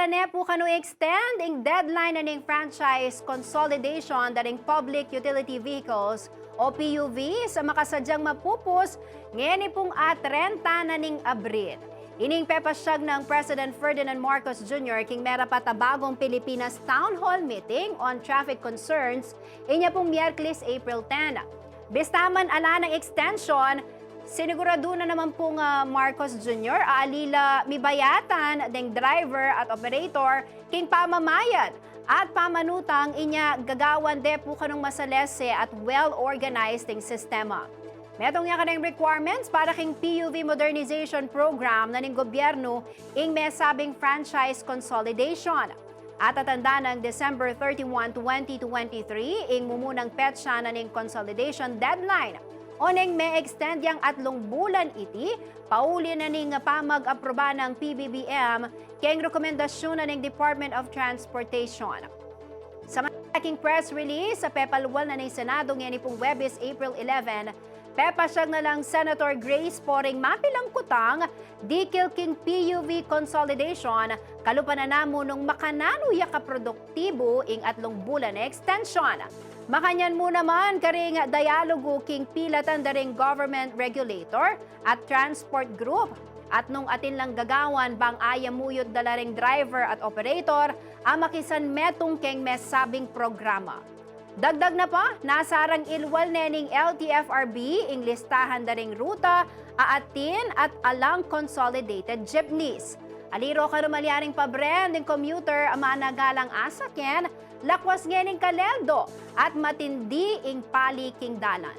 ne po kanu extend ang deadline na ng franchise consolidation daring public utility vehicles o PUV sa makasadyang mapupos ngayon pong 30 na ning Abril. Ining pepasyag ng President Ferdinand Marcos Jr. king mera patabagong Pilipinas Town Hall Meeting on Traffic Concerns inya pong Miyerkules April 10. Bistaman ala ng extension, sinigurado na naman pong Marcos Jr. aalila mibayatan deng driver at operator king pamamayad at pamanutang inya gagawan de po kanong masalese at well-organized ding sistema. Metong nga kanang requirements para king PUV modernization program na ning gobyerno ing may sabing franchise consolidation. At tatanda ng December 31, 2023 ing mumunang petsa na ning consolidation deadline. Oneng may extend yang 3 bulan iti, pauli na ning pamag-aproba ng PBBM keng rekomendasyon na ning Department of Transportation. Sa malaking press release sa pepalwal na ning Senado ngayon pong Webes April 11, pepasyag na lang Senator Grace Poring mapilang kutang dikil king PUV consolidation kalupan na namo nung makananuya ka produktibo ing 3 bulan na extension. Makanyan mo naman karing dialogo king pilatan daring government regulator at transport group. At nung atin lang gagawan bang ayamuyot dalaring driver at operator ang makisan metong keng mesabing programa. Dagdag na pa, nasarang ilwal nening LTFRB ing listahan daring ruta, aatin at alang consolidated jeepneys. Aliro karumalyaring pabrand ng commuter ang managalang asakyan, lakwas ngening kaleldo at matindi ing paliking dalan.